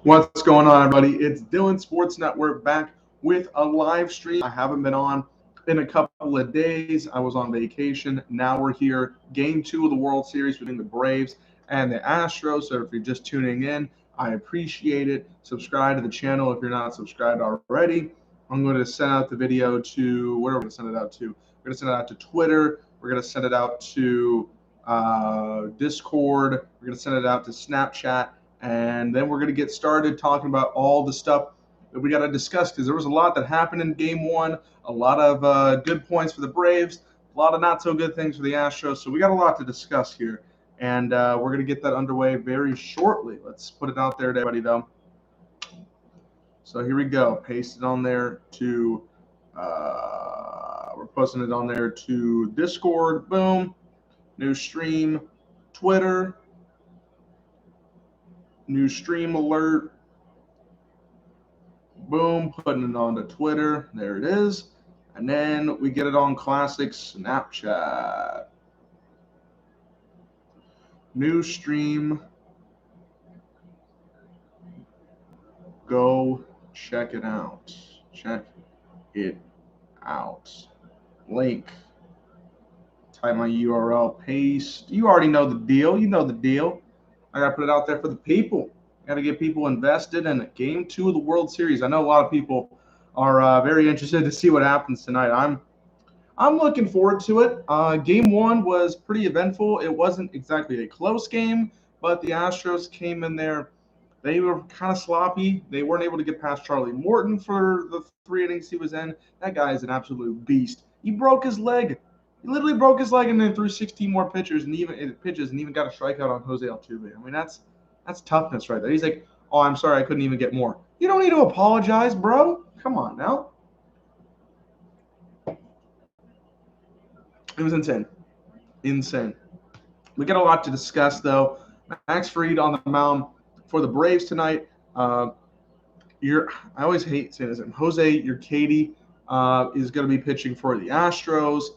What's going on, everybody? It's Dylan Sports Network back with a live stream. I haven't been on in a couple of days. I was on vacation. Now we're here. Game 2 of the World Series between the Braves and the Astros. So if you're just tuning in, I appreciate it. Subscribe to the channel if you're not subscribed already. I'm going to send out the video to where are we going to send it out to? We're going to send it out to Twitter. We're going to send it out to Discord. We're going to send it out to Snapchat. And then we're going to get started talking about all the stuff that we got to discuss because there was a lot that happened in Game 1, a lot of good points for the Braves, a lot of not so good things for the Astros. So we got a lot to discuss here, and we're going to get that underway very shortly. Let's put it out there to everybody, though. So here we go. Paste it on there to we're posting it on there to Discord. Boom. New stream, Twitter. New stream alert. Boom, putting it onto Twitter. There it is. And then we get it on Classic Snapchat. New stream. Go check it out. Check it out. Link. Type my URL. Paste. You already know the deal. You know the deal. I got to put it out there for the people. Got to get people invested in Game 2 of the World Series. I know a lot of people are very interested to see what happens tonight. I'm looking forward to it. Game 1 was pretty eventful. It wasn't exactly a close game, but the Astros came in there. They were kind of sloppy. They weren't able to get past Charlie Morton for the 3 innings he was in. That guy is an absolute beast. He broke his leg. He literally broke his leg and then threw 16 more pitches and even got a strikeout on Jose Altuve. I mean, that's toughness right there. He's like, "Oh, I'm sorry, I couldn't even get more." You don't need to apologize, bro. Come on now. It was insane. Insane. We got a lot to discuss, though. Max Fried on the mound for the Braves tonight. I always hate saying this. Jose Urquidy is going to be pitching for the Astros.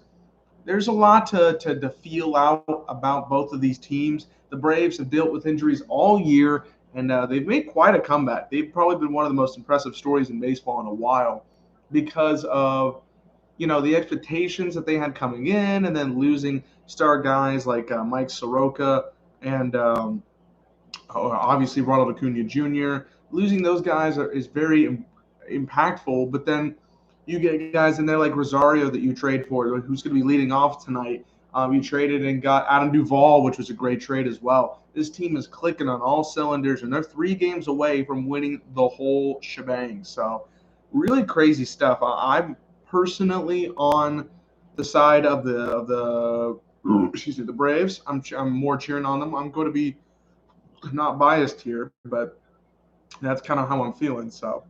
There's a lot to feel out about both of these teams. The Braves have dealt with injuries all year, and they've made quite a comeback. They've probably been one of the most impressive stories in baseball in a while because of the expectations that they had coming in, and then losing star guys like Mike Soroka and obviously Ronald Acuna Jr. Losing those guys is very impactful, but then you get guys in there like Rosario that you trade for, who's going to be leading off tonight. You traded and got Adam Duvall, which was a great trade as well. This team is clicking on all cylinders, and they're 3 games away from winning the whole shebang. So really crazy stuff. I'm personally on the side of the Braves. I'm more cheering on them. I'm going to be not biased here, but that's kind of how I'm feeling. So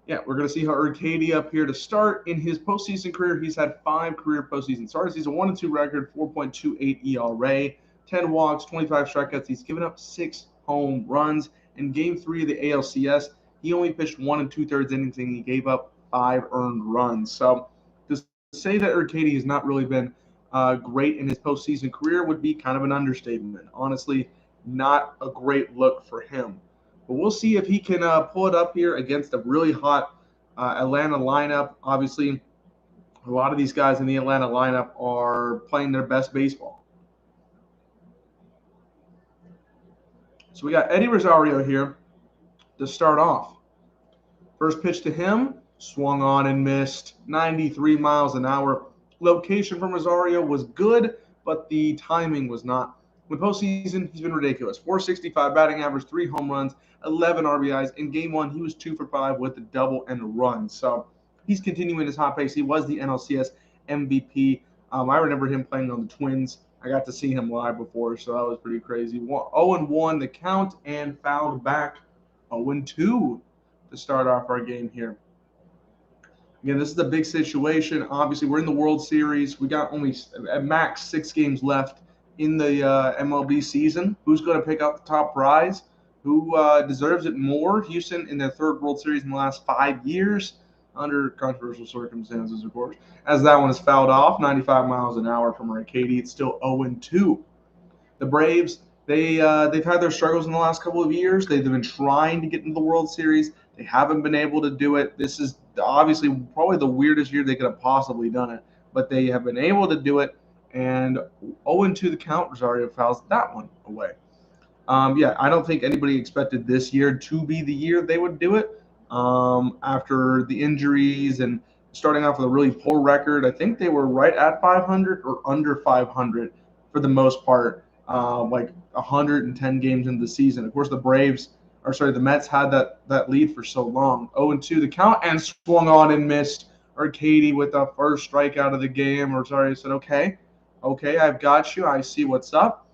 yeah, we're going to see how Urquidy up here to start. In his postseason career, he's had 5 career postseason starts. He's a 1-2 record, 4.28 ERA, 10 walks, 25 strikeouts. He's given up 6 home runs. In Game 3 of the ALCS, he only pitched 1 2/3 innings, and he gave up 5 earned runs. So to say that Urquidy has not really been great in his postseason career would be kind of an understatement. Honestly, not a great look for him. But we'll see if he can pull it up here against a really hot Atlanta lineup. Obviously, a lot of these guys in the Atlanta lineup are playing their best baseball. So we got Eddie Rosario here to start off. First pitch to him, swung on and missed, 93 miles an hour. Location from Rosario was good, but the timing was not. In the postseason, he's been ridiculous. 465 batting average, 3 home runs, 11 RBIs. In Game 1, he was 2 for 5 with a double and a run. So he's continuing his hot pace. He was the NLCS MVP. I remember him playing on the Twins. I got to see him live before, so that was pretty crazy. 0-1 the count and fouled back 0-2 to start off our game here. Again, this is a big situation. Obviously, we're in the World Series. We got only at max 6 games left in the MLB season. Who's going to pick up the top prize? Who deserves it more? Houston in their 3rd World Series in the last 5 years, under controversial circumstances, of course. As that one is fouled off, 95 miles an hour from Urquidy. It's still 0-2. The Braves, they've had their struggles in the last couple of years. They've been trying to get into the World Series. They haven't been able to do it. This is obviously probably the weirdest year they could have possibly done it, but they have been able to do it. And 0-2 the count. Rosario fouls that one away. Yeah, I don't think anybody expected this year to be the year they would do it. After the injuries and starting off with a really poor record, I think they were right at 500 or under 500 for the most part, like 110 games into the season. Of course, the Mets had that lead for so long. 0-2 the count and swung on and missed. Arcady with the first strikeout of the game. Rosario said, okay, I've got you. I see what's up.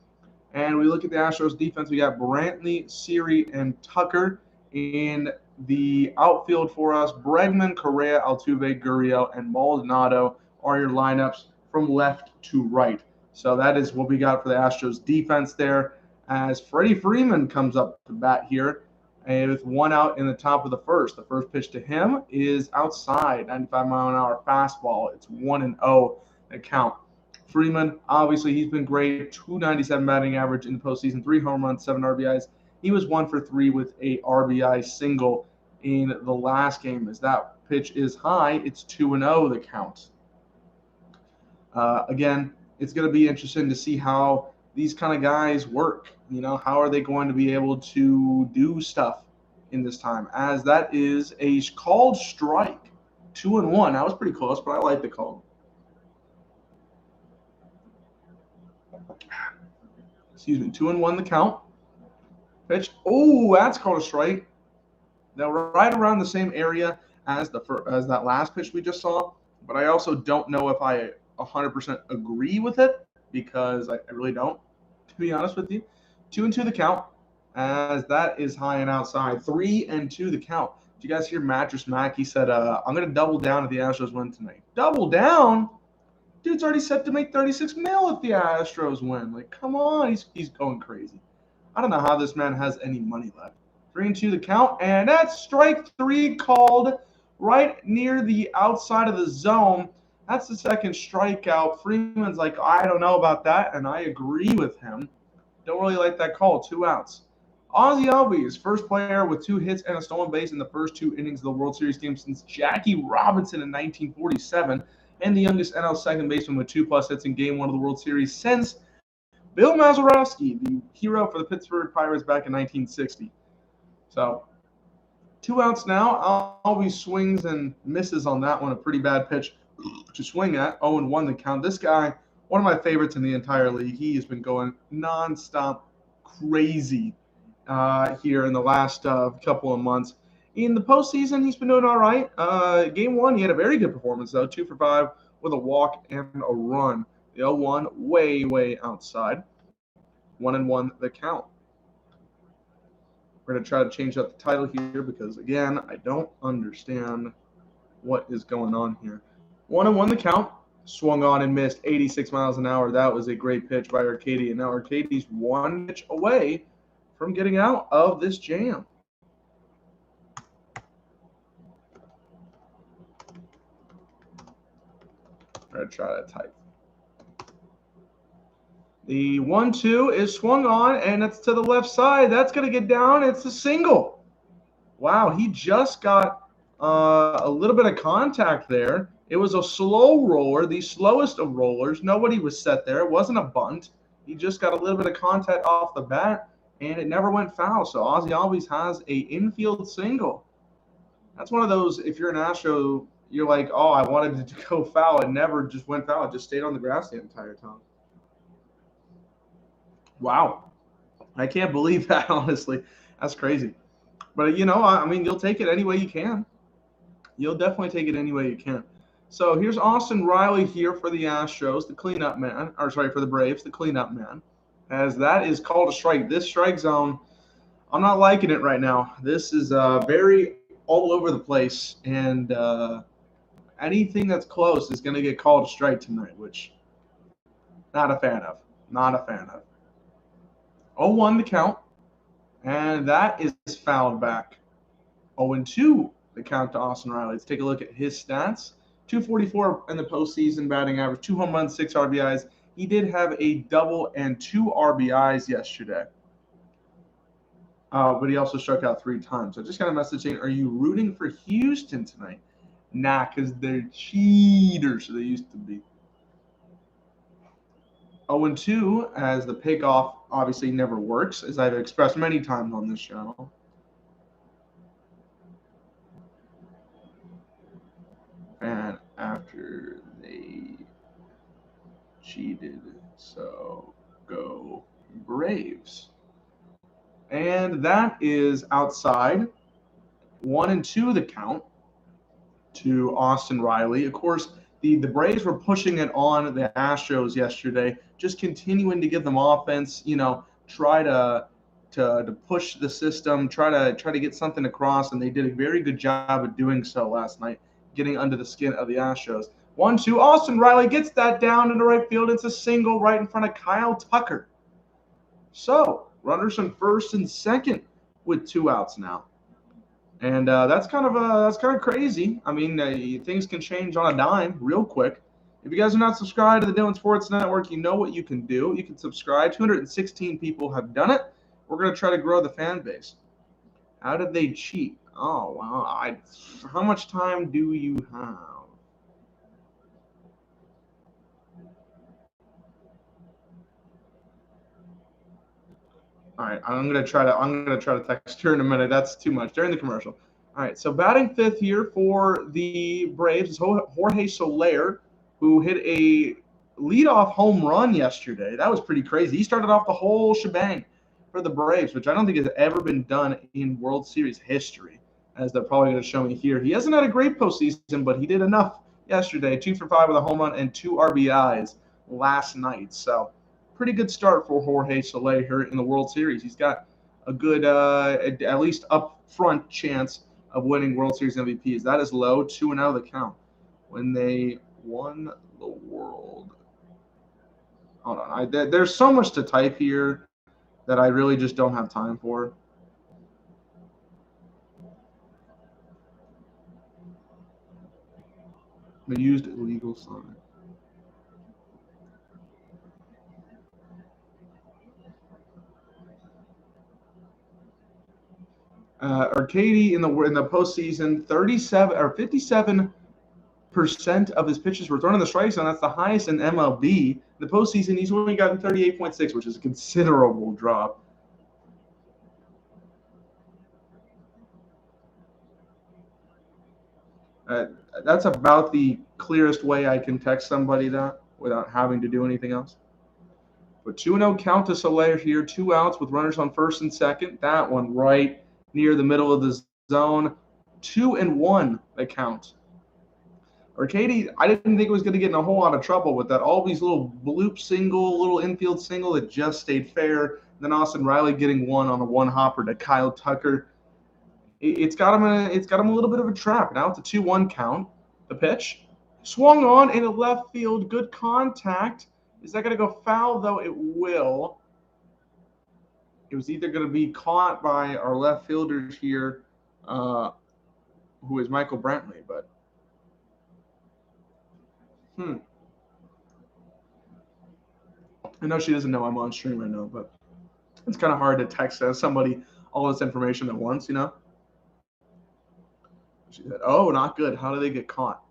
And we look at the Astros defense. We got Brantley, Siri, and Tucker in the outfield for us. Bregman, Correa, Altuve, Gurriel, and Maldonado are your lineups from left to right. So that is what we got for the Astros defense there. As Freddie Freeman comes up to bat here with one out in the top of the first. The first pitch to him is outside, 95-mile-an-hour fastball. It's 1-0 at count. Freeman, obviously, he's been great. 297 batting average in the postseason, 3 home runs, 7 RBIs. He was 1 for 3 with a RBI single in the last game. As that pitch is high, it's 2-0 the count. Again, it's going to be interesting to see how these kind of guys work. How are they going to be able to do stuff in this time? As that is a called strike, 2-1. That was pretty close, but I like the call. Excuse me, 2-1 the count. Pitch. Oh, that's called a strike. Now, right around the same area as that last pitch we just saw, but I also don't know if I 100% agree with it because I really don't, to be honest with you. 2-2 the count, as that is high and outside. 3-2 the count. Did you guys hear Mattress Mac? He said, I'm going to double down if the Astros win tonight. Double down? Dude's already set to make $36 million if the Astros win. Like, come on, he's going crazy. I don't know how this man has any money left. 3-2 the count, and that's strike 3 called right near the outside of the zone. That's the second strikeout. Freeman's like, I don't know about that, and I agree with him. Don't really like that call. 2 outs. Ozzie Albies, first player with 2 hits and a stolen base in the first 2 innings of the World Series team since Jackie Robinson in 1947. And the youngest NL second baseman with 2+ hits in Game 1 of the World Series since Bill Mazeroski, the hero for the Pittsburgh Pirates back in 1960. So, 2 outs now. Albies swings and misses on that one. A pretty bad pitch to swing at. 0-1 the count. This guy, one of my favorites in the entire league. He has been going nonstop crazy here in the last couple of months. In the postseason, he's been doing all right. Game 1, he had a very good performance, though. 2 for 5 with a walk and a run. The 0-1 way outside. 1-1 the count. We're going to try to change up the title here because, again, I don't understand what is going on here. 1-1 the count. Swung on and missed 86 miles an hour. That was a great pitch by Arcady. And now Arcady's 1 pitch away from getting out of this jam. I'm going to try that type. The 1-2 is swung on, and it's to the left side. That's going to get down. It's a single. Wow, he just got a little bit of contact there. It was a slow roller, the slowest of rollers. Nobody was set there. It wasn't a bunt. He just got a little bit of contact off the bat, and it never went foul. So Ozzie Albies has a infield single. That's one of those, if you're an Astro, you're like, oh, I wanted it to go foul. It never just went foul. It just stayed on the grass the entire time. Wow. I can't believe that, honestly. That's crazy. But, I mean, you'll take it any way you can. You'll definitely take it any way you can. So here's Austin Riley here for the Astros, the cleanup man. Or, sorry, for the Braves, the cleanup man. As that is called a strike. This strike zone, I'm not liking it right now. This is very all over the place. And anything that's close is going to get called a strike tonight, which not a fan of. Not a fan of. 0-1 the count, and that is fouled back. 0-2 the count to Austin Riley. Let's take a look at his stats. 244 in the postseason batting average, 2 home runs, 6 RBIs. He did have a double and 2 RBIs yesterday. But he also struck out 3 times. So just got a message saying, are you rooting for Houston tonight? Nah, because they're cheaters, they used to be. 0-2, as the pickoff obviously never works, as I've expressed many times on this channel. And after they cheated, so go Braves. And that is outside. 1-2 the count to Austin Riley. Of course, the Braves were pushing it on the Astros yesterday, just continuing to give them offense, try to push the system, try to get something across, and they did a very good job of doing so last night, getting under the skin of the Astros. 1-2, Austin Riley gets that down into right field. It's a single right in front of Kyle Tucker. So, runners on first and second with 2 outs now. And that's kind of crazy. I mean, things can change on a dime real quick. If you guys are not subscribed to the Dylan Sports Network, you know what you can do. You can subscribe. 216 people have done it. We're going to try to grow the fan base. How did they cheat? Oh, wow. How much time do you have? All right, I'm gonna try to text her in a minute. That's too much during the commercial. All right, so batting fifth here for the Braves is Jorge Soler, who hit a leadoff home run yesterday. That was pretty crazy. He started off the whole shebang for the Braves, which I don't think has ever been done in World Series history, as they're probably going to show me here. He hasn't had a great postseason, but he did enough yesterday. 2 for 5 with a home run and 2 RBIs last night. So pretty good start for Jorge Soler here in the World Series. He's got a good, at least up front chance of winning World Series MVPs. That is low, 2-0 the count. When they won the World. Hold on. There's so much to type here that I really just don't have time for. They used illegal sign. Arcady in the postseason, 57% of his pitches were thrown in the strike zone. That's the highest in MLB. The postseason, he's only gotten 38.6, which is a considerable drop. That's about the clearest way I can text somebody that without having to do anything else. But 2-0 count to Soler here, 2 outs with runners on first and second. That one right near the middle of the zone. 2-1 the count. Arcady, I didn't think it was going to get in a whole lot of trouble with that. All these little bloop single, little infield single that just stayed fair. Then Austin Riley getting one on a one hopper to Kyle Tucker. It's got him a little bit of a trap. Now it's a 2-1 count. The pitch swung on into left field. Good contact. Is that going to go foul, though? It will. It was either going to be caught by our left fielders here, who is Michael Brantley, but I know she doesn't know I'm on stream right now, but it's kind of hard to text somebody all this information at once, She said, oh, not good. How do they get caught?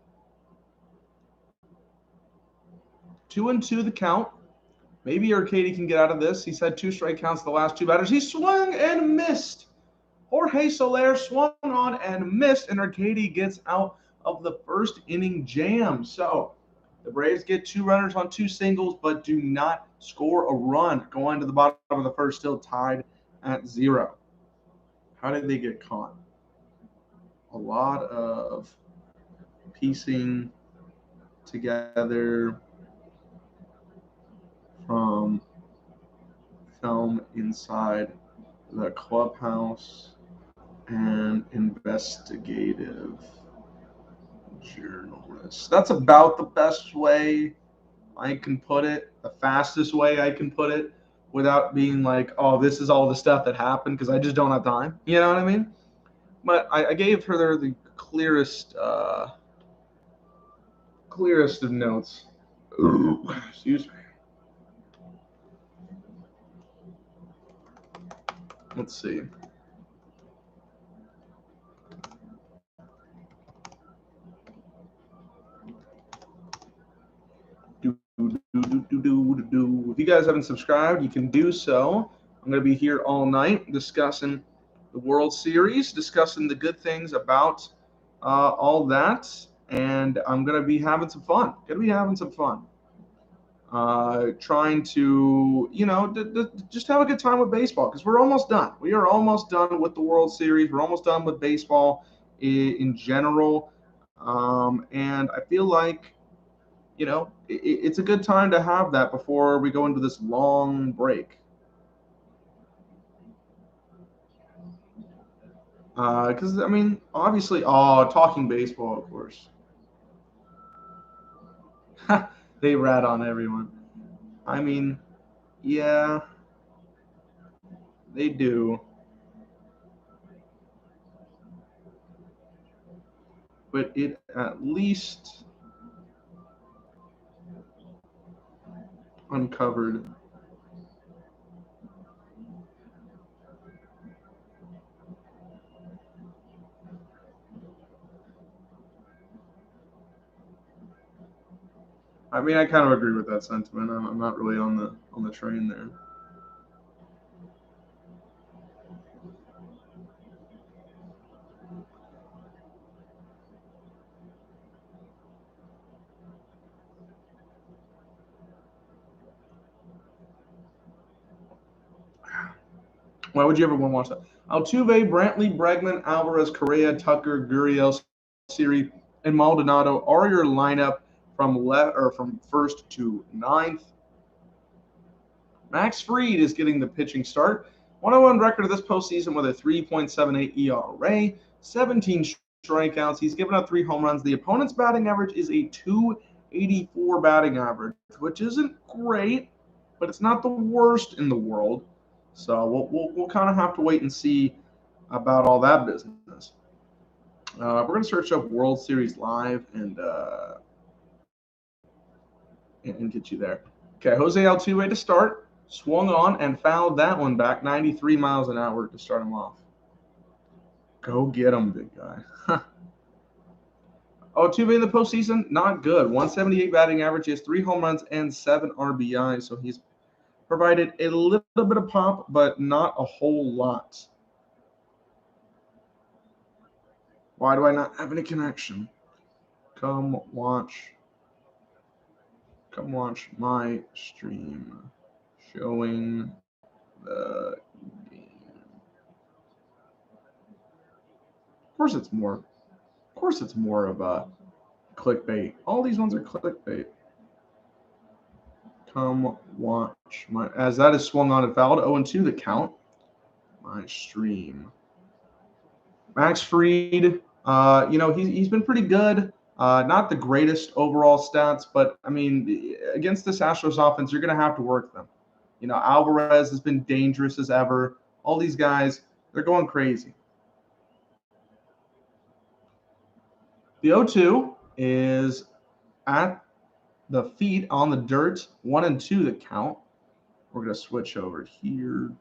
2-2 the count. Maybe Arcady can get out of this. He's had 2 strike counts the last 2 batters. He swung and missed. Jorge Soler swung on and missed, and Arcady gets out of the first inning jam. So the Braves get 2 runners on 2 singles, but do not score a run. Going to the bottom of the first, still tied at 0. How did they get caught? A lot of piecing together from film inside the clubhouse and investigative journalists. That's about the best way I can put it, the fastest way I can put it, without being like, oh, this is all the stuff that happened, because I just don't have time. You know what I mean? But I gave her the clearest of notes. Ooh, excuse me. Let's see. If you guys haven't subscribed, you can do so. I'm going to be here all night discussing the World Series, discussing the good things about all that, and I'm going to be having some fun. Trying to, just have a good time with baseball because we're almost done. We are almost done with the World Series. We're almost done with baseball in general. And I feel like, it's a good time to have that before we go into this long break. Because, obviously, talking baseball, of course. They rat on everyone. Yeah, they do. But it at least uncovered. I kind of agree with that sentiment. I'm not really on the train there. Why would you ever want to watch that? Altuve, Brantley, Bregman, Alvarez, Correa, Tucker, Gurriel, Siri, and Maldonado are your lineup from left or from first to ninth. Max Fried is getting the pitching start. 101 record of this postseason with a 3.78 ERA, 17 strikeouts. He's given up 3 home runs. The opponent's batting average is a 284 batting average, which isn't great, but it's not the worst in the world. So we'll kind of have to wait and see about all that business. We're going to search up World Series Live and get you there. Okay, Jose Altuve to start. Swung on and fouled that one back 93 miles an hour to start him off. Go get him, big guy. Altuve in the postseason, not good. 178 batting average. He has 3 home runs and 7 RBI, so he's provided a little bit of pop, but not a whole lot. Why do I not have any connection? Come watch my stream showing the game. Of course it's more of a clickbait. All these ones are clickbait. Come watch my, as that is swung on and fouled. 0-2 the count. My stream. Max Fried, he's been pretty good. Not the greatest overall stats, but against this Astros offense, you're going to have to work them. Alvarez has been dangerous as ever. All these guys, they're going crazy. The 0-2 is at the feet on the dirt. 1-2 the count. We're going to switch over here.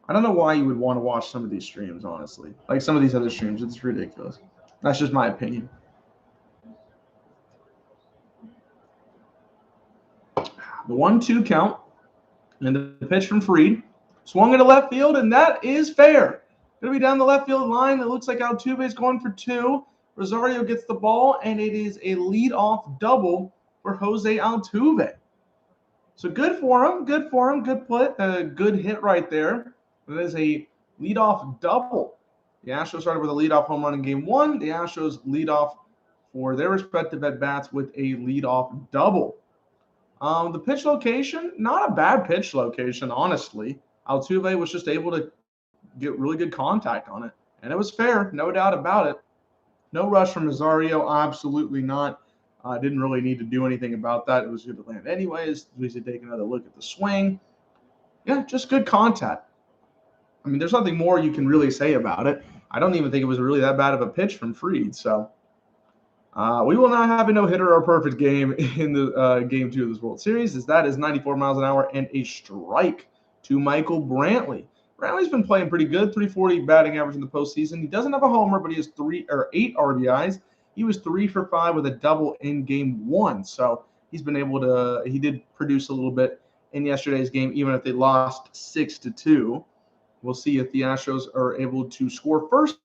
I don't know why you would want to watch some of these streams, honestly. Like some of these other streams, it's ridiculous. That's just my opinion. The 1-2 count, and the pitch from Fried. Swung into left field, and that is fair. Going to be down the left field line. It looks like Altuve is going for 2. Rosario gets the ball, and it is a leadoff double for Jose Altuve. So good for him. Good put. A good hit right there. That is a leadoff double. The Astros started with a leadoff home run in Game 1. The Astros lead off for their respective at-bats with a leadoff double. The pitch location, not a bad pitch location, honestly. Altuve was just able to get really good contact on it. And it was fair, no doubt about it. No rush from Rosario, absolutely not. Didn't really need to do anything about that. It was good to land anyways. We should take another look at the swing. Yeah, just good contact. There's nothing more you can really say about it. I don't even think it was really that bad of a pitch from Fried. So We will not have a no-hitter or perfect game in the Game 2 of this World Series, as that is 94 miles an hour and a strike to Michael Brantley. Brantley's been playing pretty good, 340 batting average in the postseason. He doesn't have a homer, but he has 8 RBIs. He was 3 for 5 with a double in Game 1, so he's been able to. He did produce a little bit in yesterday's game, even if they lost 6-2. We'll see if the Astros are able to score first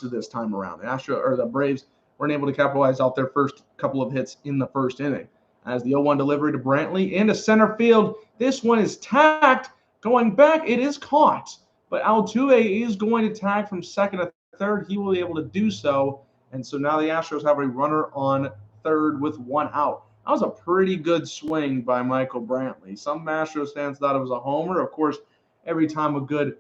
this time around. The Braves weren't able to capitalize off their first couple of hits in the first inning. As the 0-1 delivery to Brantley into center field, this one is tagged. Going back, it is caught, but Altuve is going to tag from second to third. He will be able to do so, and so now the Astros have a runner on third with 1 out. That was a pretty good swing by Michael Brantley. Some Astros fans thought it was a homer. Of course, every time a good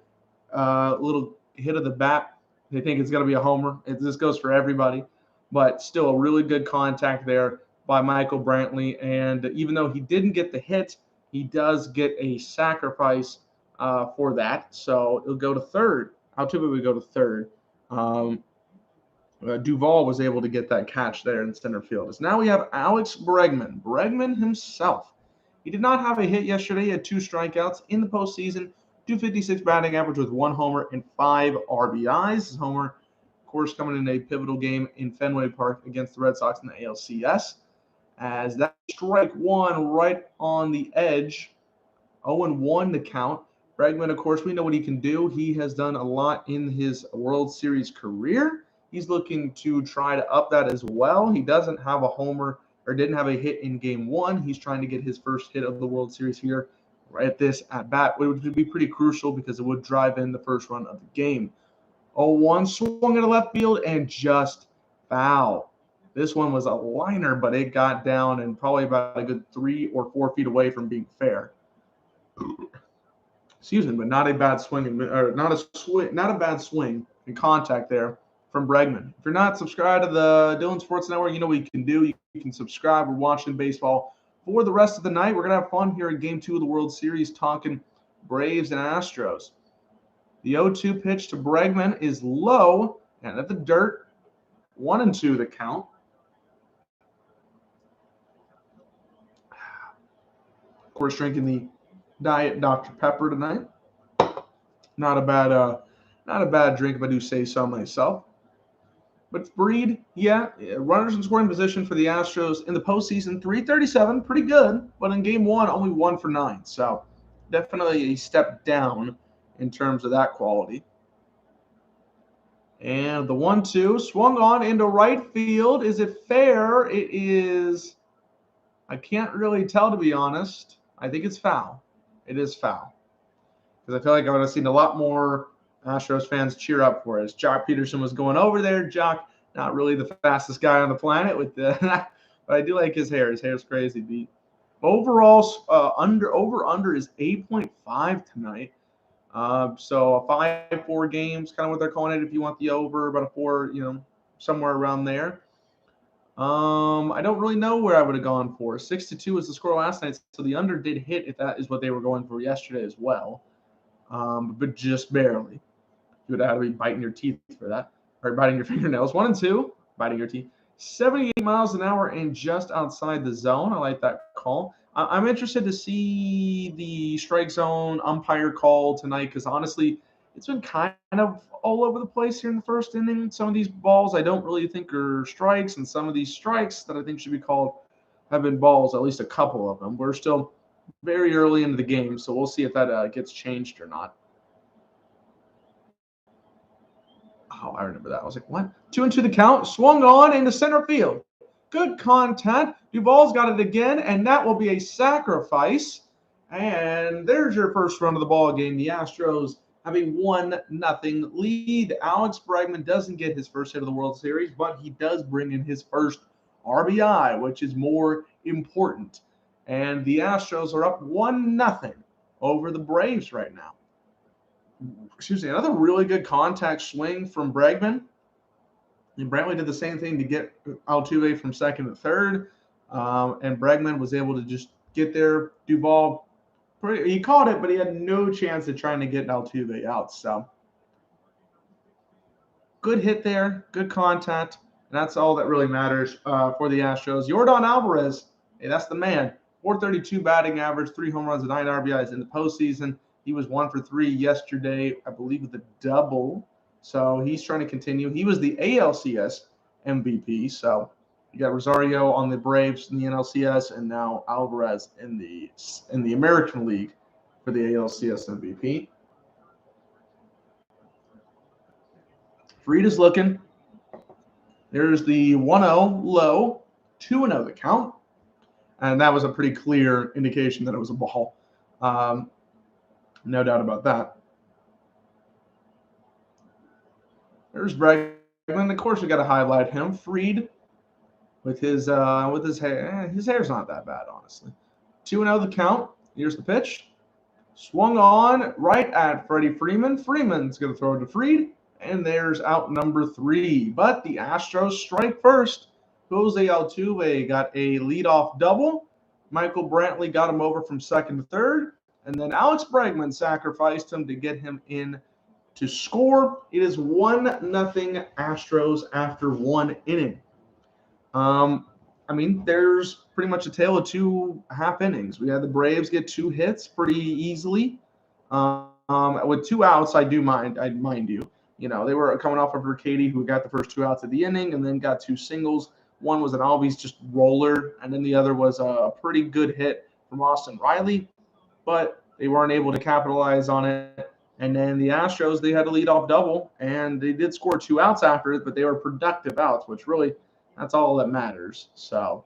little hit of the bat, they think it's going to be a homer. This goes for everybody, but still a really good contact there by Michael Brantley. And even though he didn't get the hit, he does get a sacrifice for that. So it'll go to third. Altuve would go to third. Duvall was able to get that catch there in center field. So now we have Alex Bregman. Bregman himself. He did not have a hit yesterday. He had 2 strikeouts in the postseason. 256 batting average with 1 homer and 5 RBIs. His homer, of course, coming in a pivotal game in Fenway Park against the Red Sox in the ALCS. As that strike 1 right on the edge. 0-1 the count. Bregman, of course, we know what he can do. He has done a lot in his World Series career. He's looking to try to up that as well. He doesn't have a homer or didn't have a hit in Game 1. He's trying to get his first hit of the World Series here right at this at bat, which would be pretty crucial because it would drive in the first run of the game. 0-1 swung into left field and just foul. This one was a liner, but it got down and probably about a good 3 or 4 feet away from being fair. Excuse me, but not a bad swing, or not a bad swing and contact there from Bregman. If you're not subscribed to the Dylan Sports Network, you know what you can do. You can subscribe. We're watching baseball for the rest of the night. We're going to have fun here in Game 2 of the World Series talking Braves and Astros. The 0-2 pitch to Bregman is low and at the dirt. 1-2 the count. Of course, drinking the Diet Dr. Pepper tonight. Not a bad drink if I do say so myself. But Breed, runners in scoring position for the Astros in the postseason, 337, pretty good. But in Game 1, only 1 for 9. So definitely a step down in terms of that quality. And the 1-2 swung on into right field. Is it fair? It is. I can't really tell, to be honest. I think it's foul. It is foul. Because I feel like I would have seen a lot more Astros fans cheer up for it. As Jock Peterson was going over there. Jock, not really the fastest guy on the planet with the, but I do like his hair. His hair's crazy. The overall over/under is 8.5 tonight. So a 5-4 games, kind of what they're calling it. If you want the over, about a 4, somewhere around there. I don't really know where I would have gone for. 6-2 was the score last night, so the under did hit if that is what they were going for yesterday as well. But just barely. You would have had to be biting your teeth for that, or biting your fingernails. 1-2, biting your teeth. 78 miles an hour and just outside the zone. I like that call. I'm interested to see the strike zone umpire call tonight because honestly, it's been kind of all over the place here in the first inning. Some of these balls I don't really think are strikes, and some of these strikes that I think should be called have been balls, at least a couple of them. We're still very early into the game, so we'll see if that gets changed or not. Oh, I remember that. I was like, what? 2-2 the count. Swung on into center field. Good contact. Duvall's got it again, and that will be a sacrifice. And there's your first run of the ball game. The Astros have a 1-0 lead. Alex Bregman doesn't get his first hit of the World Series, but he does bring in his first RBI, which is more important. And the Astros are up 1-0 over the Braves right now. Excuse me, another really good contact swing from Bregman. And Brantley did the same thing to get Altuve from second to third. And Bregman was able to just get there. Duvall, he caught it, but he had no chance of trying to get Altuve out. So good hit there, good contact. And that's all that really matters for the Astros. Yordan Alvarez, hey, that's the man. 432 batting average, 3 home runs and 9 RBIs in the postseason. He was 1 for 3 yesterday, I believe, with a double. So he's trying to continue. He was the ALCS MVP. So you got Rosario on the Braves in the NLCS, and now Alvarez in the American League for the ALCS MVP. Fried is looking. There's the 1-0 low, 2-0 the count. And that was a pretty clear indication that it was a ball. No doubt about that. There's Bregman. Of course, we got to highlight him. Fried with his hair. His hair's not that bad, honestly. 2-0 the count. Here's the pitch. Swung on right at Freddie Freeman. Freeman's going to throw it to Fried. And there's out number 3. But the Astros strike first. Jose Altuve got a leadoff double. Michael Brantley got him over from second to third. And then Alex Bregman sacrificed him to get him in to score. It is 1-0 Astros after 1 inning. I mean, there's pretty much a tale of 2 half innings. We had the Braves get 2 hits pretty easily. With 2 outs, I mind you. You know, they were coming off of Rickety, who got the first 2 outs of the inning, and then got 2 singles. One was an Albies just roller, and then the other was a pretty good hit from Austin Riley, but they weren't able to capitalize on it. And then the Astros, they had a leadoff double, and they did score 2 outs after it, but they were productive outs, which really, that's all that matters. So,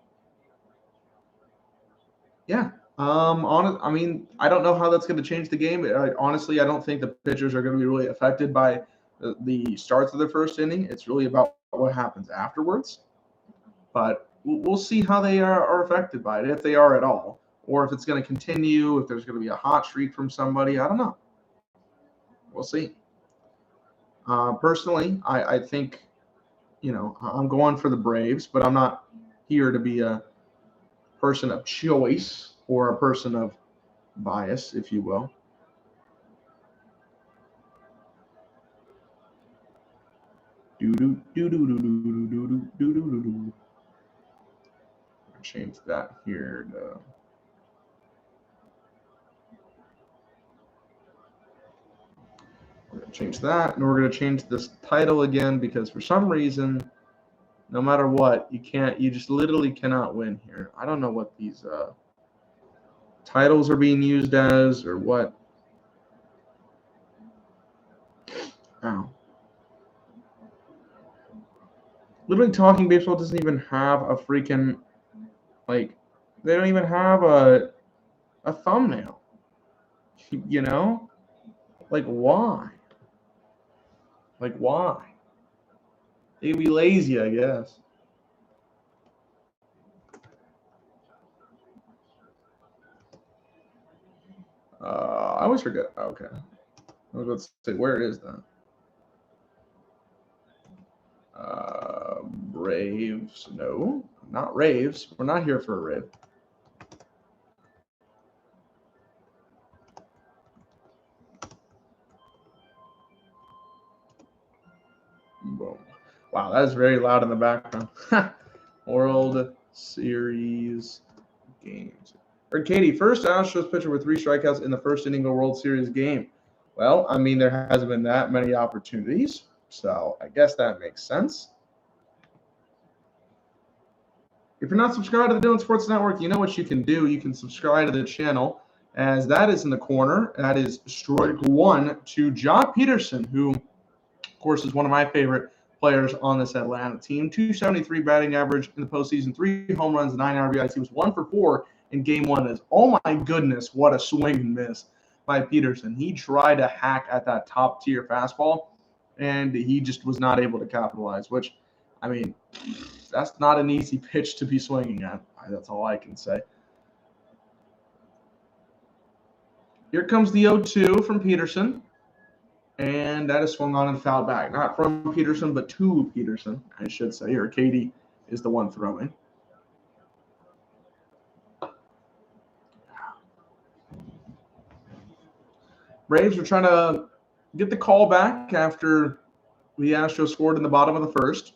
yeah. I mean, I don't know how that's going to change the game. Honestly, I don't think the pitchers are going to be really affected by the starts of the first inning. It's really about what happens afterwards. But we'll see how they are affected by it, if they are at all, or if it's going to continue, if there's going to be a hot streak from somebody. I don't know. We'll see. Personally, I think, I'm going for the Braves, but I'm not here to be a person of choice or a person of bias, if you will. Change that here to we're going to change that, and we're going to change this title again, because for some reason, no matter what, you just literally cannot win here. I don't know what these titles are being used as or what. Ow. Literally Talking Baseball doesn't even have a freaking, they don't even have a thumbnail. Why? Why? They'd be lazy, I guess. I always forget. Okay. I was about to say, where is that? Braves. No, not raves. We're not here for a rave. Boom. Wow, that is very loud in the background. World Series games. Katie, first Astros pitcher with 3 strikeouts in the first inning of a World Series game. Well, I mean, there hasn't been that many opportunities, so I guess that makes sense. If you're not subscribed to the Dylan Sports Network, you know what you can do. You can subscribe to the channel, as that is in the corner. That is strike 1 to John Peterson, who, of course, is one of my favorite players on this Atlanta team. 273 batting average in the postseason, 3 home runs, 9 RBIs. He was 1 for 4 in Game 1. Oh my goodness, what a swing and miss by Peterson. He tried to hack at that top-tier fastball, and he just was not able to capitalize, which, I mean, that's not an easy pitch to be swinging at. That's all I can say. Here comes the 0-2 from Peterson, and that is swung on and fouled back. Not from Peterson, but to Peterson, I should say. Or Katie is the one throwing. Braves are trying to get the call back after the Astros scored in the bottom of the first.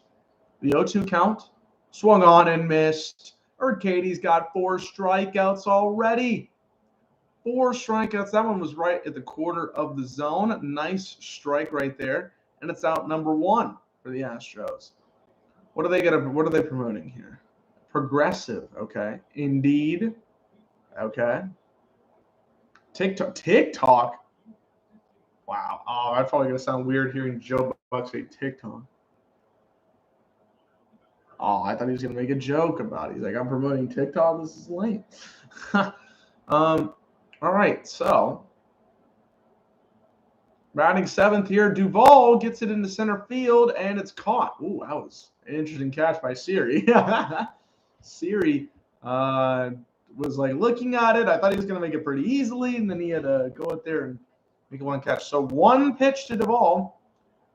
The 0-2 count. Swung on and missed. Urquidy's got 4 strikeouts already. 4 strikeouts. That one was right at the corner of the zone. Nice strike right there. And it's out number 1 for the Astros. What are they promoting here? Progressive, okay. Indeed. Okay. TikTok. Wow. Oh, that's probably gonna sound weird hearing Joe Buck say TikTok. Oh, I thought he was gonna make a joke about it. He's like, I'm promoting TikTok. This is lame. All right, so batting 7th here, Duvall gets it into center field, and it's caught. Ooh, that was an interesting catch by Siri. Siri was like looking at it. I thought he was going to make it pretty easily, and then he had to go out there and make one catch. So 1 pitch to Duvall,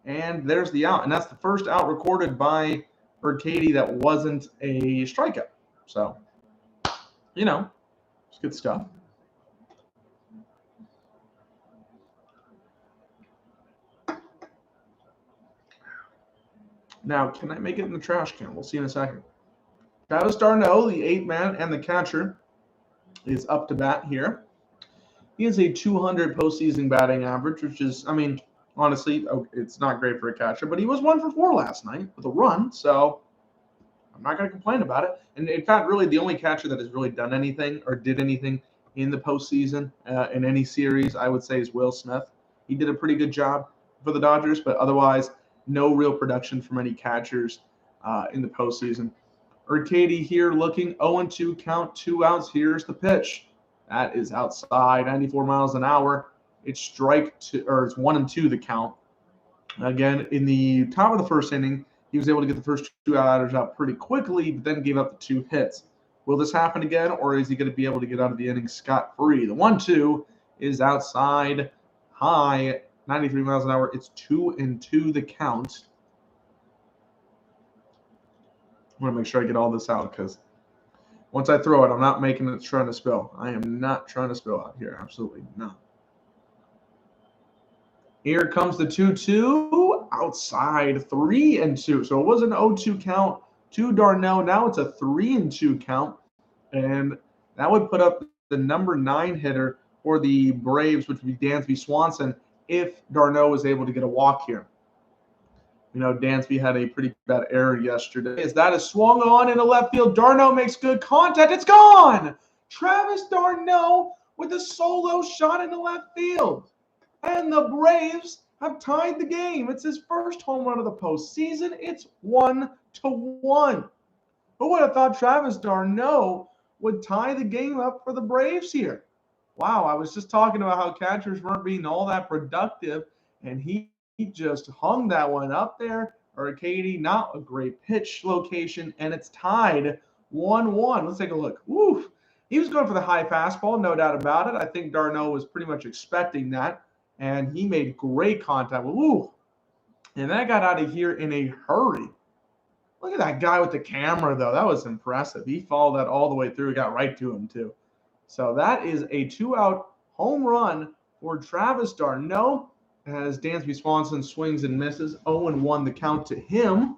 and there's the out. And that's the first out recorded by Urquidy that wasn't a strikeout. So, it's good stuff. Now, can I make it in the trash can? We'll see in a second. Travis d'Arnaud, the 8th man and the catcher, is up to bat here. He has a 200 postseason batting average, which is, honestly, it's not great for a catcher, but he was 1 for 4 last night with a run, so I'm not going to complain about it. And in fact, really, the only catcher that has really done anything or did anything in the postseason in any series, I would say, is Will Smith. He did a pretty good job for the Dodgers, but otherwise, no real production from any catchers in the postseason. Urquidy here looking 0-2 count, 2 outs. Here's the pitch. That is outside, 94 miles an hour. It's it's 1-2 the count. Again, in the top of the first inning, he was able to get the first 2 outers out pretty quickly, but then gave up the 2 hits. Will this happen again, or is he going to be able to get out of the inning scot-free? The 1-2 is outside, high, 93 miles an hour. It's 2-2 the count. I want to make sure I get all this out because once I throw it, I'm not making it trying to spill. I am not trying to spill out here. Absolutely not. Here comes the 2-2 outside, 3-2. So it was an 0-2 count to d'Arnaud. Now it's a 3-2 count. And that would put up the number 9 hitter for the Braves, which would be Dansby Swanson, if d'Arnaud was able to get a walk here. Dansby had a pretty bad error yesterday. As that is swung on into left field, d'Arnaud makes good contact. It's gone! Travis d'Arnaud with a solo shot into left field. And the Braves have tied the game. It's his first home run of the postseason. It's 1-1. Who would have thought Travis d'Arnaud would tie the game up for the Braves here? Wow, I was just talking about how catchers weren't being all that productive, and he just hung that one up there. Urquidy, not a great pitch location, and it's tied 1-1. Let's take a look. Woo! He was going for the high fastball, no doubt about it. I think d'Arnaud was pretty much expecting that, and he made great contact. Woo! And that got out of here in a hurry. Look at that guy with the camera, though. That was impressive. He followed that all the way through. Got right to him, too. So that is a 2-out home run for Travis d'Arnaud as Dansby Swanson swings and misses. 0-1 the count to him.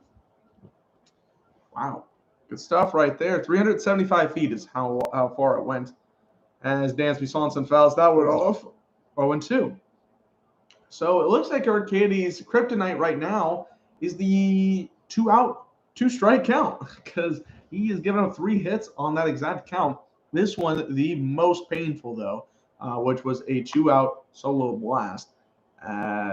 Wow. Good stuff right there. 375 feet is how far it went as Dansby Swanson fouls that one off. 0-2. So it looks like Urquidy's kryptonite right now is the 2-out, 2-strike count because he has given up 3 hits on that exact count. This one, the most painful, though, which was a 2-out solo blast.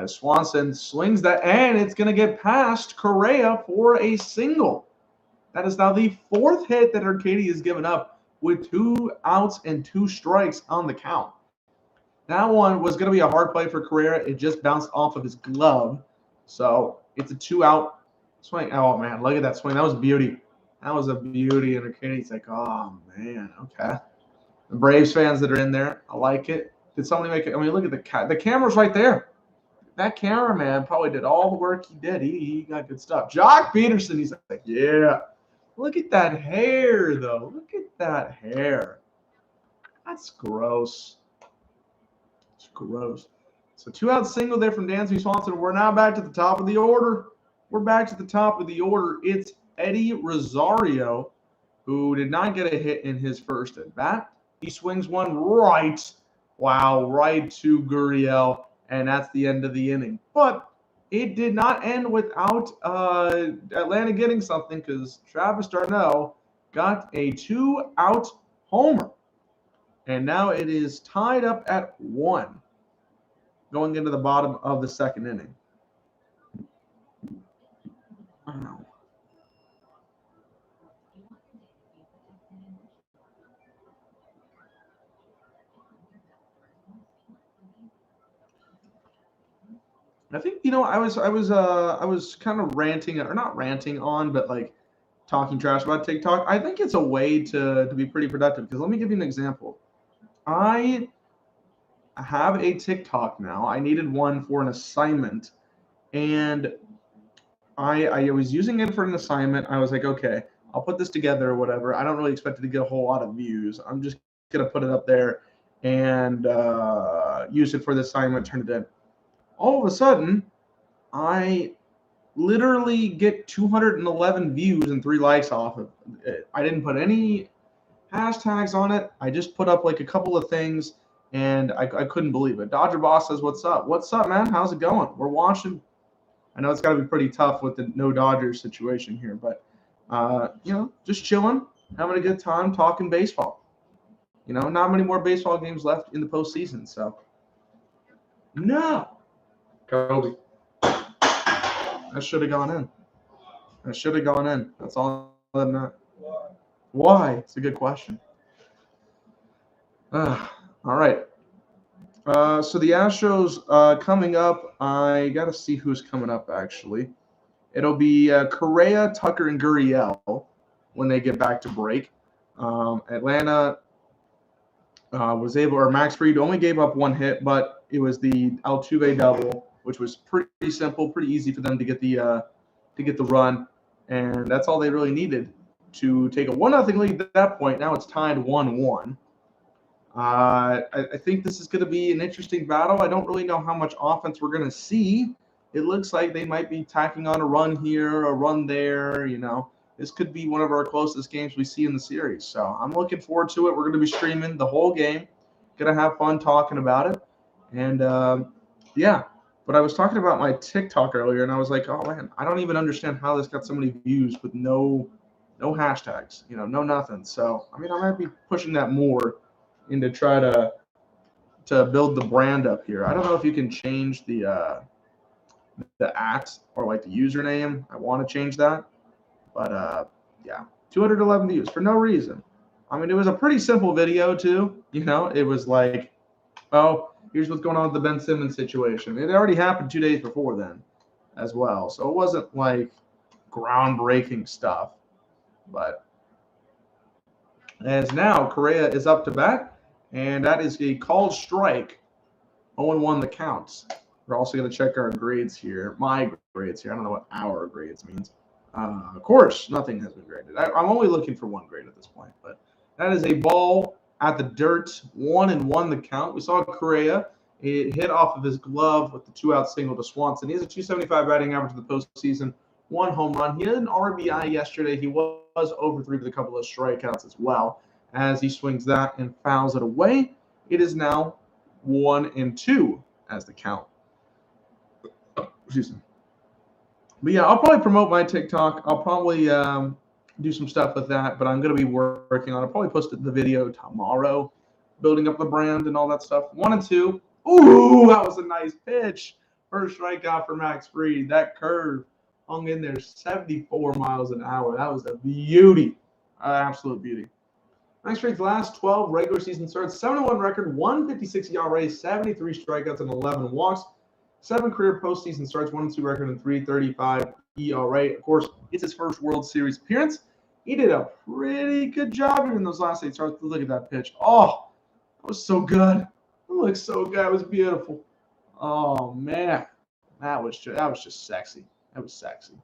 Swanson slings that, and it's going to get past Correa for a single. That is now the 4th hit that Urquidy has given up with 2 outs and 2 strikes on the count. That one was going to be a hard play for Correa. It just bounced off of his glove. So it's a 2-out swing. Oh, man, look at that swing. That was a beauty. That was a beauty. And Urquidy's like, oh, man, okay. The Braves fans that are in there, I like it. Did somebody make it? Look at the camera's right there. That cameraman probably did all the work he did. He got good stuff. Jock Peterson, he's like, yeah. Look at that hair, though. Look at that hair. That's gross. It's gross. So 2-out single there from Dansby Swanson. We're now back to the top of the order. We're back to the top of the order. It's Eddie Rosario, who did not get a hit in his first at bat. He swings one right to Gurriel, and that's the end of the inning. But it did not end without Atlanta getting something, because Travis d'Arnaud got a 2-out homer. And now it is tied up at 1 going into the bottom of the second inning. Wow. I think, I was kind of ranting, or not ranting on, but like talking trash about TikTok. I think it's a way to be pretty productive, because let me give you an example. I have a TikTok now. I needed one for an assignment, and I was using it for an assignment. I was like, okay, I'll put this together or whatever. I don't really expect it to get a whole lot of views. I'm just gonna put it up there and use it for the assignment, turn it in. All of a sudden, I literally get 211 views and 3 likes off of it. I didn't put any hashtags on it. I just put up like a couple of things, and I couldn't believe it. Dodger Boss says, "What's up? What's up, man? How's it going? We're watching." I know it's got to be pretty tough with the no Dodgers situation here, but just chilling, having a good time, talking baseball. Not many more baseball games left in the postseason, so no. Kobe. That should have gone in. That's all I'm not. Why? It's a good question. All right. So the Astros coming up, I got to see who's coming up, actually. It'll be Correa, Tucker, and Gurriel when they get back to break. Atlanta Max Fried only gave up 1 hit, but it was the Altuve double, which was pretty simple, pretty easy for them to get the run, and that's all they really needed to take a 1-0 lead at that point. Now it's tied 1-1. I think this is going to be an interesting battle. I don't really know how much offense we're going to see. It looks like they might be tacking on a run here, a run there. This could be one of our closest games we see in the series. So I'm looking forward to it. We're going to be streaming the whole game. Going to have fun talking about it. And, yeah. But I was talking about my TikTok earlier, and I was like, oh, man, I don't even understand how this got so many views with no hashtags, no nothing. So, I might be pushing that more and to try to build the brand up here. I don't know if you can change the @ or like the username. I want to change that, but yeah, 211 views for no reason. It was a pretty simple video too. It was like, oh, here's what's going on with the Ben Simmons situation. It already happened 2 days before then as well, so it wasn't like groundbreaking stuff. But as now Correa is up to bat, and that is a called strike. 0-1 the counts. We're also going to check our grades here. My grades here. I don't know what our grades means. Of course, nothing has been graded. I'm only looking for 1 grade at this point. But that is a ball at the dirt. 1-1 the count. We saw Correa. It hit off of his glove with the 2-out single to Swanson. He has a 275 batting average in the postseason. 1 home run. He had an RBI yesterday. He was over 3 with a couple of strikeouts as well. As he swings that and fouls it away, it is now 1-2 as the count. Excuse me. But yeah, I'll probably promote my TikTok. I'll probably do some stuff with that, but I'm going to be working on it. I'll probably post the video tomorrow, building up the brand and all that stuff. 1-2. Ooh, that was a nice pitch. First strikeout for Max Fried. That curve hung in there 74 miles an hour. That was a beauty. Absolute beauty. Max Fried's last 12 regular season starts, 7-1 record, 156 ERA, 73 strikeouts, and 11 walks. 7 career postseason starts, 1-2 record, and 3.35 ERA. Of course, it's his first World Series appearance. He did a pretty good job in those last 8 starts. Look at that pitch. Oh, that was so good. It looked so good. It was beautiful. Oh man, that was just sexy. That was sexy.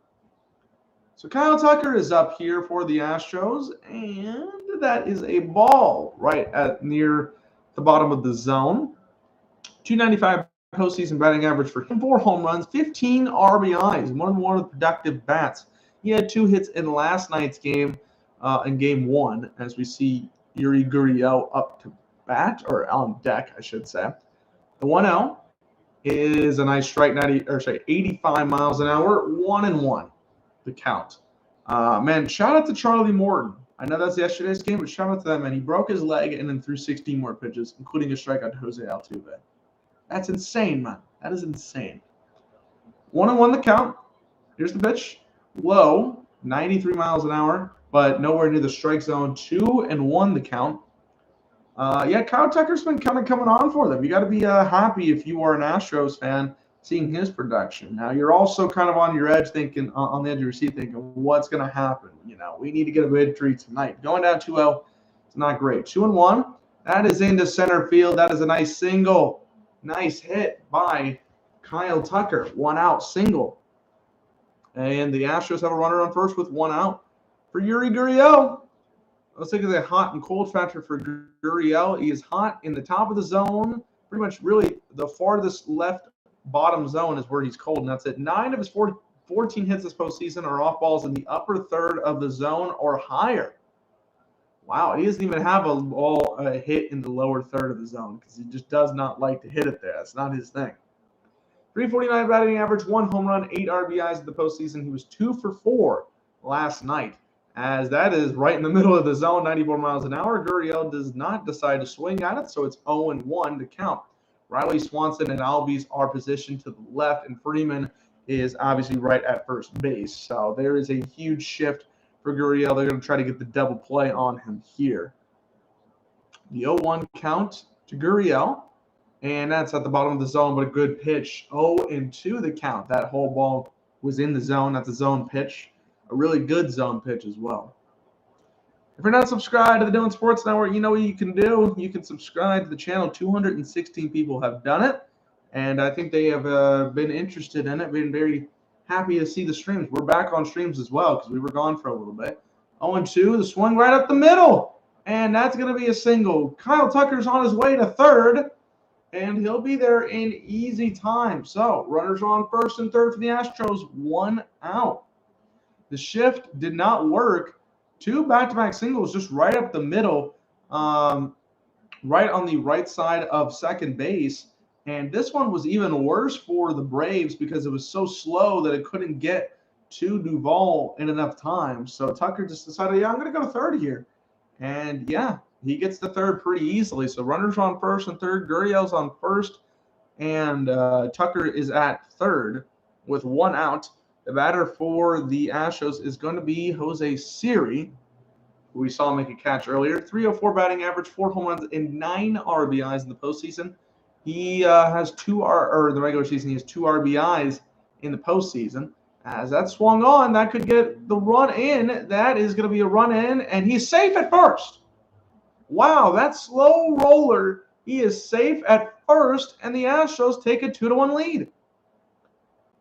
So Kyle Tucker is up here for the Astros, and that is a ball right at near the bottom of the zone. 295 postseason batting average for him, 4 home runs, 15 RBIs, one of the more productive bats He had 2 hits in last night's game, in Game 1, as we see Yuri Gurriel up to bat, or on deck, I should say. The 1-0 is a nice strike, 85 miles an hour, 1-1, the count. Man, shout out to Charlie Morton. I know that's yesterday's game, but shout out to that man. He broke his leg and then threw 16 more pitches, including a strikeout to Jose Altuve. That's insane, man. That is insane. 1-1 the count. Here's the pitch. Low, 93 miles an hour, but nowhere near the strike zone. 2-1 the count. Kyle Tucker's been kind of coming on for them. You got to be happy if you are an Astros fan seeing his production. Now, you're also kind of on your edge thinking, on the edge of your seat thinking, what's going to happen? We need to get a victory tonight. Going down 2-0, it's not great. 2-1, that is into center field. That is a nice single. Nice hit by Kyle Tucker. 1 out, single. And the Astros have a runner on first with 1 out for Yuri Gurriel. Let's look at the hot and cold factor for Gurriel. He is hot in the top of the zone. Pretty much really the farthest left bottom zone is where he's cold, and that's it. 9 of his 14 hits this postseason are off balls in the upper third of the zone or higher. Wow, he doesn't even have a hit in the lower third of the zone because he just does not like to hit it there. That's not his thing. 349 batting average, 1 home run, 8 RBIs in the postseason. He was 2 for 4 last night, as that is right in the middle of the zone, 94 miles an hour. Gurriel does not decide to swing at it, so it's 0-1 to count. Riley Swanson and Albies are positioned to the left, and Freeman is obviously right at first base. So there is a huge shift for Gurriel. They're going to try to get the double play on him here. The 0-1 count to Gurriel. And that's at the bottom of the zone, but a good pitch. 0-2 the count. That whole ball was in the zone. That's a zone pitch. A really good zone pitch as well. If you're not subscribed to the Dylan Sports Network, you know what you can do. You can subscribe to the channel. 216 people have done it. And I think they have been interested in it, been very happy to see the streams. We're back on streams as well because we were gone for a little bit. 0-2, the swing right up the middle. And that's going to be a single. Kyle Tucker's on his way to third. And he'll be there in easy time. So, runners are on first and third for the Astros. 1 out. The shift did not work. 2 back-to-back singles just right up the middle, right on the right side of second base. And this one was even worse for the Braves because it was so slow that it couldn't get to Duvall in enough time. So, Tucker just decided, I'm going to go to third here. And, he gets to third pretty easily. So runners on first and third. Gurriel's on first. And Tucker is at third with 1 out. The batter for the Astros is going to be Jose Siri, who we saw make a catch earlier. 304 batting average, 4 home runs, and 9 RBIs in the postseason. He has the regular season, he has 2 RBIs in the postseason. As that swung on, that could get the run in. That is going to be a run in, and he's safe at first. Wow, that slow roller, he is safe at first, and the Astros take a 2-1 lead.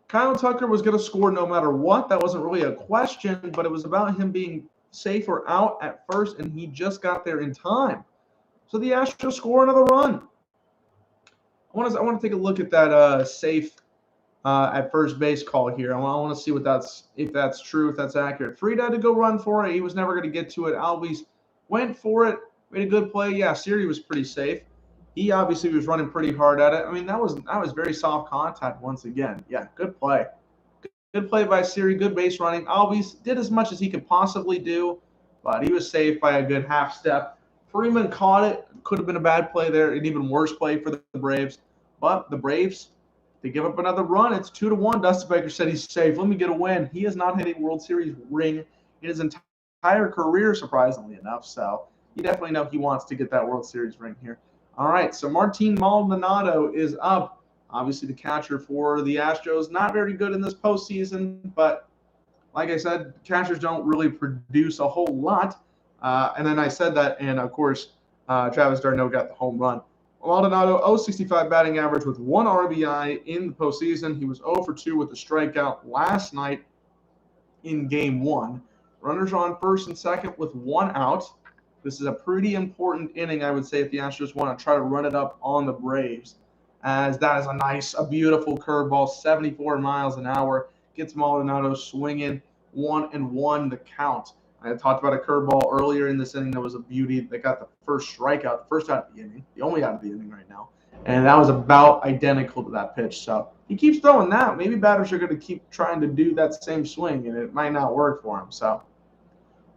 Kyle Tucker was going to score no matter what. That wasn't really a question, but it was about him being safe or out at first, and he just got there in time. So the Astros score another run. I want to take a look at that safe at first base call here. I want to see if that's true, if that's accurate. Fried had to go run for it. He was never going to get to it. Albies went for it. Made a good play. Yeah, Siri was pretty safe. He obviously was running pretty hard at it. I mean, that was very soft contact once again. Yeah, good play. Good play by Siri. Good base running. Albies did as much as he could possibly do, but he was safe by a good half step. Freeman caught it. Could have been a bad play there. An even worse play for the Braves. But the Braves, they give up another run. It's 2-1. Dusty Baker said he's safe. Let me get a win. He has not hit a World Series ring in his entire career, surprisingly enough. So you definitely know he wants to get that World Series ring here. All right, so Martin Maldonado is up. Obviously, the catcher for the Astros. Not very good in this postseason, but like I said, catchers don't really produce a whole lot. And then I said that, and of course, Travis d'Arnaud got the home run. Maldonado, 0.65 batting average with 1 RBI in the postseason. He was 0 for 2 with a strikeout last night in Game 1. Runners on first and second with 1 out. This is a pretty important inning, I would say, if the Astros want to try to run it up on the Braves, as that is a beautiful curveball, 74 miles an hour, gets Maldonado swinging. 1-1 the count. I talked about a curveball earlier in this inning that was a beauty that got the first strikeout, the first out of the inning, the only out of the inning right now. And that was about identical to that pitch. So he keeps throwing that. Maybe batters are going to keep trying to do that same swing, and it might not work for him. So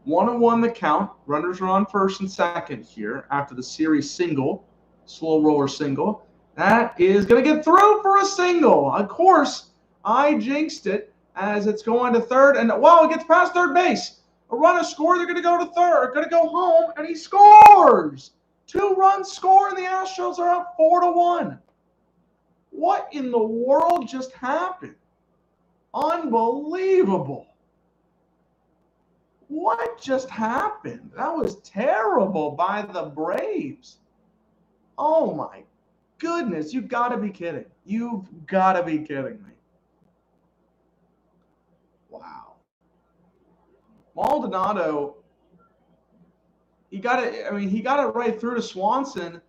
1-1 the count. Runners are on first and second here after the series single, slow roller single. That is going to get through for a single. Of course, I jinxed it as it's going to third. And, wow, it gets past third base. A runner scored. They're going to go to third. Going to go home, and he scores. 2 runs score, and the Astros are up 4-1. What in the world just happened? Unbelievable. What just happened? That was terrible by the Braves. Oh, my goodness. You've got to be kidding. You've got to be kidding me. Wow. Maldonado, he got it right through to Swanson,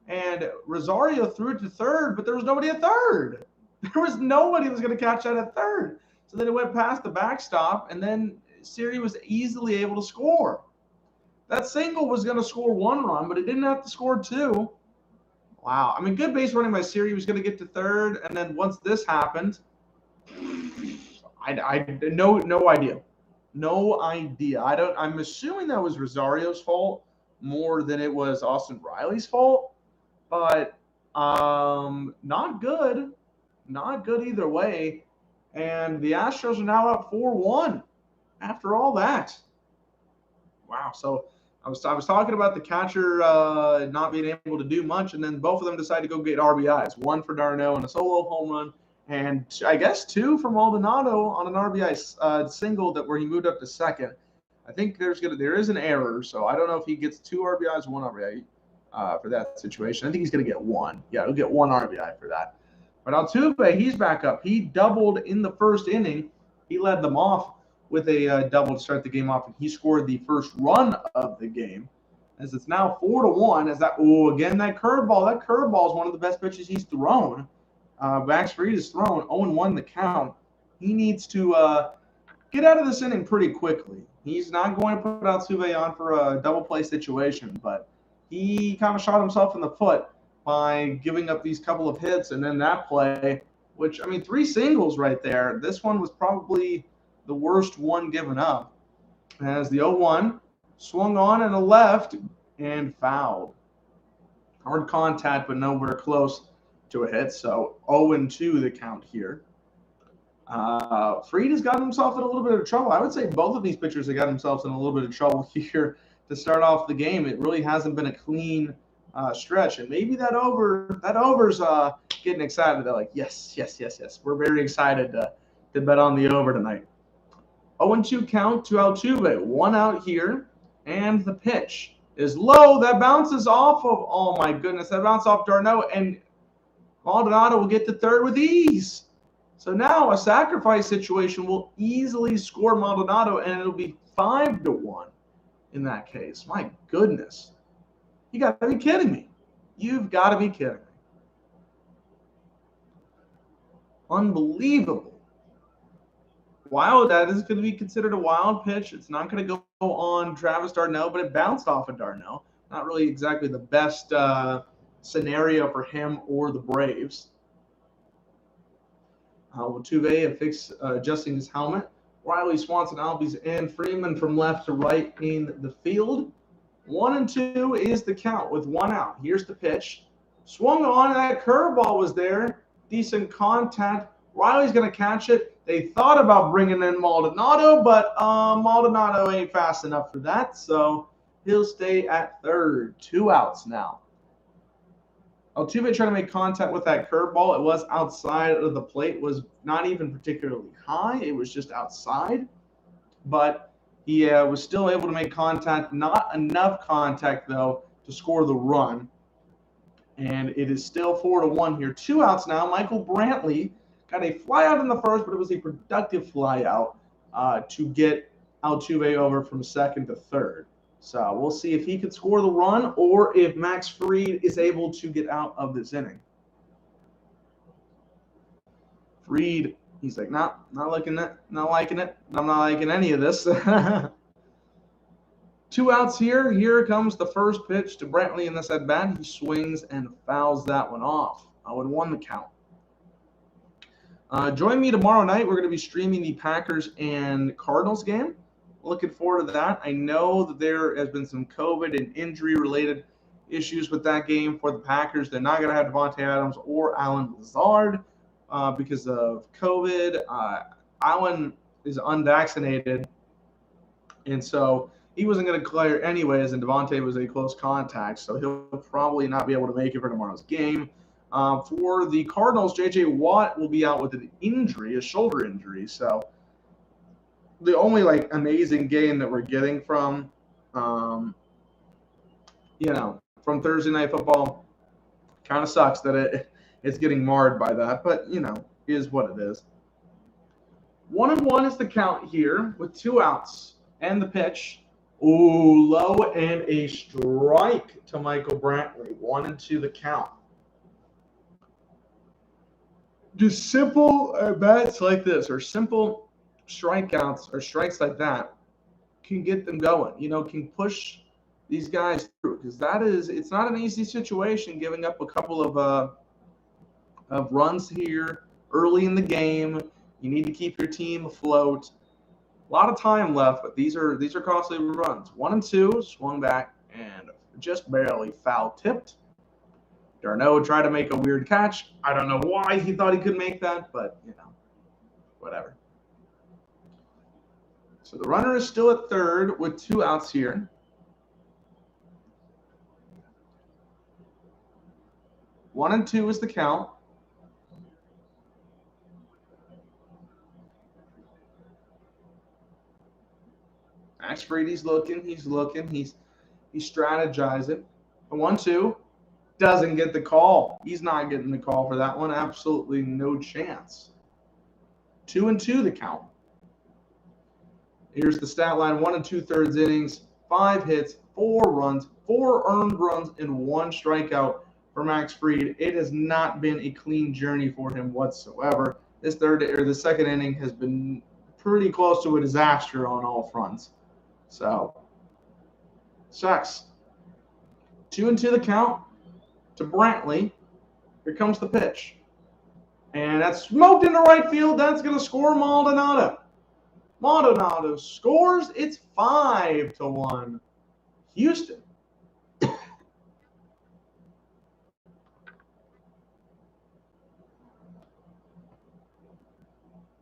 and Rosario threw it to third, but there was nobody at third. There was nobody who was going to catch that at third. So then it went past the backstop, and then Siri was easily able to score. That single was going to score 1 run, but it didn't have to score 2. Wow. I mean, good base running by Siri. Was going to get to third, and then once this happened, I no idea. No idea. I'm assuming that was Rosario's fault more than it was Austin Riley's fault, but not good. Not good either way. And the Astros are now up 4-1 after all that. Wow. So I was talking about the catcher not being able to do much, and then both of them decided to go get RBIs. 1 for d'Arnaud and a solo home run, and I guess 2 for Maldonado on an RBI single where he moved up to second. I think there is an error, so I don't know if he gets 2 RBIs, 1 RBI for that situation. I think he's going to get 1. Yeah, he'll get 1 RBI for that. But Altuve, he's back up. He doubled in the first inning. He led them off with a double to start the game off, and he scored the first run of the game. As it's now 4-1. Again, that curveball. That curveball is one of the best pitches he's thrown. Max Fried is thrown 0-1 the count. He needs to get out of this inning pretty quickly. He's not going to put Altuve on for a double play situation, but he kind of shot himself in the foot by giving up these couple of hits and then that play, which, 3 singles right there. This one was probably the worst one given up, as the 0-1 swung on and a left and fouled. Hard contact, but nowhere close to a hit. So 0-2 the count here. Fried has gotten himself in a little bit of trouble. I would say both of these pitchers have got themselves in a little bit of trouble here to start off the game. It really hasn't been a clean stretch, and maybe that over's getting excited. They're like, yes. We're very excited to bet on the over tonight. 0-2 count to Altuve. 1 out here, and the pitch is low. That bounces off of, oh my goodness, that bounced off d'Arnaud, and Maldonado will get to third with ease. So now a sacrifice situation will easily score Maldonado, and it'll be 5-1 in that case. My goodness. You got to be kidding me. You've got to be kidding me. Unbelievable. Wild, that is going to be considered a wild pitch. It's not going to go on Travis d'Arnaud, but it bounced off of d'Arnaud. Not really exactly the best scenario for him or the Braves. Altuve adjusting his helmet. Riley, Swanson, Albies, and Freeman from left to right in the field. 1-2 is the count with 1 out. Here's the pitch. Swung on, and that curveball was there. Decent contact. Riley's going to catch it. They thought about bringing in Maldonado, but Maldonado ain't fast enough for that, so he'll stay at third. 2 outs now. Altuve trying to make contact with that curveball. It was outside of the plate. It was not even particularly high. It was just outside. But he was still able to make contact. Not enough contact, though, to score the run. And it is still 4-1 here. 2 outs now. Michael Brantley got a fly out in the first, but it was a productive fly out to get Altuve over from second to third. So we'll see if he can score the run or if Max Fried is able to get out of this inning. Fried, He's like, nah, not liking it, not liking it. I'm not liking any of this. 2 outs here. Here comes the first pitch to Brantley in this at bat. He swings and fouls that one off. 0-1 the count. Join me tomorrow night. We're going to be streaming the Packers and Cardinals game. Looking forward to that. I know that there has been some COVID and injury-related issues with that game for the Packers. They're not going to have Devontae Adams or Allen Lazard because of COVID. Allen is unvaccinated, and so he wasn't going to clear anyways, and Devontae was a close contact, so he'll probably not be able to make it for tomorrow's game. For the Cardinals, J.J. Watt will be out with an injury, a shoulder injury. So the only amazing game that we're getting from, from Thursday Night Football, kind of sucks that it's getting marred by that, but is what it is. 1-1 is the count here with 2 outs and the pitch. Ooh, low and a strike to Michael Brantley. 1-2 the count. Just simple bats like this, or simple strikeouts or strikes like that, can get them going. Can push these guys through, because it's not an easy situation giving up a couple of runs here early in the game. You need to keep your team afloat. A lot of time left, but these are costly runs. 1-2, swung back and just barely foul tipped. Darno tried to make a weird catch. I don't know why he thought he could make that, but whatever. So the runner is still at third with 2 outs here. 1-2 is the count. Max Fried, he's looking, he's strategizing. 1-2, doesn't get the call. He's not getting the call for that one. Absolutely no chance. 2-2 the count. Here's the stat line: 1 2/3 innings, 5 hits, 4 runs, 4 earned runs, and 1 strikeout for Max Fried. It has not been a clean journey for him whatsoever. This the second inning has been pretty close to a disaster on all fronts. So, sucks. 2-2 the count to Brantley. Here comes the pitch. And that's smoked into right field. That's going to score Maldonado. Maldonado scores. It's 5-1. Houston